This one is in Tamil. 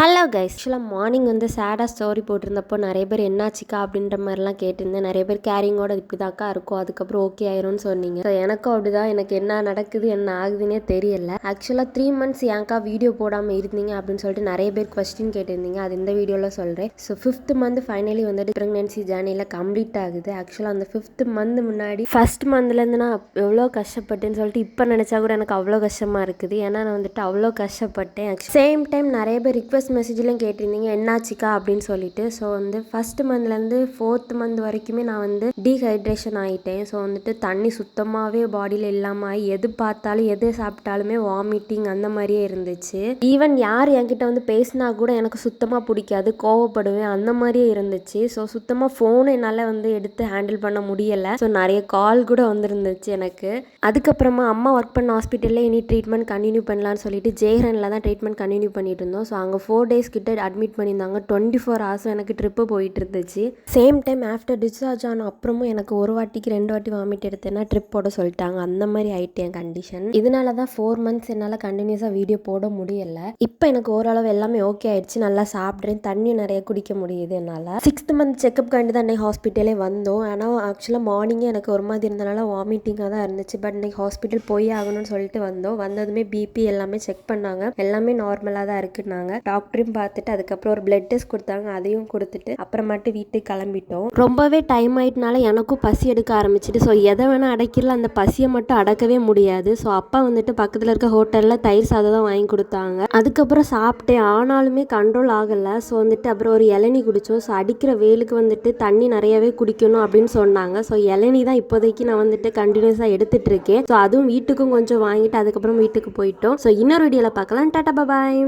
ஹலோ கைஸ், ஆக்சுவலாக மார்னிங் வந்து சேடாக ஸ்டோரி போட்டிருந்தப்போ நிறைய பேர் என்னாச்சிக்கா அப்படின்ற மாதிரிலாம் கேட்டிருந்தேன். நிறைய பேர் கேரிங்கோட இப்படி தாக்கா இருக்கும், அதுக்கப்புறம் ஓகே ஆயிரும்னு சொன்னீங்க. ஸோ எனக்கும் அப்படிதான். எனக்கு என்ன நடக்குது என்ன ஆகுதுன்னே தெரியல. ஆக்சுவலாக 3 months ஏன்க்கா வீடியோ போடாமல் இருந்தீங்க அப்படின்னு சொல்லிட்டு நிறைய பேர் கொஸ்டின் கேட்டிருந்தீங்க. அது இந்த வீடியோவில் சொல்கிறேன். ஸோ 5th month ஃபைனலி வந்துட்டு ப்ரெக்னன்சி ஜேர்னியில் கம்ப்ளீட் ஆகுது. ஆக்சுவலாக அந்த 5th month முன்னாடி ஃபர்ஸ்ட் மந்த்லேருந்து நான் எவ்வளோ கஷ்டப்பட்டேன்னு சொல்லிட்டு இப்போ நினச்சா கூட எனக்கு அவ்வளோ கஷ்டமாக இருக்குது. ஏன்னா நான் வந்துட்டு அவ்வளோ கஷ்டப்பட்டேன். சேம் டைம் நிறைய பேர் ரிக்வெஸ்ட் மெசேஜ்லையும் கேட்டிருந்தீங்க என்னாச்சிக்கா அப்படின்னு சொல்லிட்டு. ஸோ வந்து ஃபர்ஸ்ட் மந்த்லேருந்து 4th month வரைக்குமே நான் வந்து டீஹைட்ரேஷன் ஆகிட்டேன். ஸோ வந்துட்டு தண்ணி சுத்தமாகவே பாடியில் இல்லாமல் எது பார்த்தாலும் எது சாப்பிட்டாலுமே வாமிட்டிங் அந்த மாதிரியே இருந்துச்சு. ஈவன் யார் என்கிட்ட வந்து பேசினா கூட எனக்கு சுத்தமாக பிடிக்காது, கோவப்படுவேன், அந்த மாதிரியே இருந்துச்சு. ஸோ சுத்தமாக ஃபோனை என்னால் வந்து எடுத்து ஹேண்டில் பண்ண முடியலை. ஸோ நிறைய கால் கூட வந்துருந்துச்சு எனக்கு. அதுக்கப்புறமா அம்மா ஒர்க் பண்ண ஹாஸ்பிட்டலில் இனி ட்ரீட்மெண்ட் கண்டினியூ பண்ணலான்னு சொல்லிட்டு ஜெய்ஹரனில் தான் ட்ரீட்மெண்ட் கண்டினியூ பண்ணிட்டு இருந்தோம். ஸோ அங்கே 4 days கிட்ட அட்மிட் பண்ணியிருந்தாங்க. 24 hours எனக்கு ட்ரிப்பு போயிட்டு இருந்துச்சு. சேம் டைம் ஆஃப்டர் டிஸ்சார்ஜ் ஆன அப்புறமும் எனக்கு ஒரு வாட்டிக்கு 2 வாட்டி வாமிட் எடுத்தேன்னா ட்ரிப் போட சொல்லிட்டாங்க. அந்த மாதிரி ஆயிட்டேன் கண்டிஷன். இதனால தான் 4 months என்னால் கண்டினியூஸாக வீடியோ போட முடியலை. இப்போ எனக்கு ஓரளவு எல்லாமே ஓகே ஆயிடுச்சு. நல்லா சாப்பிட்றேன், தண்ணி நிறைய குடிக்க முடியுது என்னால். 6th month செக்அப் காண்டி தான் அன்னைக்கு ஹாஸ்பிட்டலே வந்தோம். ஆனால் ஆக்சுவலாக மார்னிங்கே எனக்கு ஒரு மாதிரி இருந்தனால வாமிட்டிங்காக தான் இருந்துச்சு. பட் இன்னைக்கு ஹாஸ்பிட்டல் போய் ஆகணும்னு சொல்லிட்டு வந்தோம். வந்ததுமே பிபி எல்லாமே செக் பண்ணாங்க. எல்லாமே நார்மலாக தான் இருக்குன்னாங்க. டாக்டரையும் பார்த்துட்டு அதுக்கப்புறம் ஒரு பிளட் டெஸ்ட் கொடுத்தாங்க. அதையும் கொடுத்துட்டு அப்புறமாட்டு வீட்டுக்கு கிளம்பிட்டோம். ரொம்பவே டைம் ஆயிட்டனால எனக்கும் பசி எடுக்க ஆரம்பிச்சிட்டு. ஸோ எதை வேணால் அடைக்கிறல, அந்த பசியை மட்டும் அடக்கவே முடியாது. ஸோ அப்பா வந்துட்டு பக்கத்தில் இருக்க ஹோட்டலில் தயிர் சாதம் தான் வாங்கி கொடுத்தாங்க. அதுக்கப்புறம் சாப்பிட்டேன். ஆனாலுமே கண்ட்ரோல் ஆகலை. ஸோ வந்துட்டு அப்புறம் ஒரு இளநீ குடித்தோம். ஸோ அடிக்கிற வெயிலுக்கு வந்துட்டு தண்ணி நிறையவே குடிக்கணும் அப்படின்னு சொன்னாங்க. ஸோ இளநீ தான் இப்போதைக்கு நான் வந்துட்டு கண்டினியூஸாக எடுத்துட்டு இருக்கேன். ஸோ அதுவும் வீட்டுக்கும் கொஞ்சம் வாங்கிட்டு அதுக்கப்புறம் வீட்டுக்கு போயிட்டோம். ஸோ இன்னொரு வீடியோவில் பார்க்கலாம். டாடா பாய்.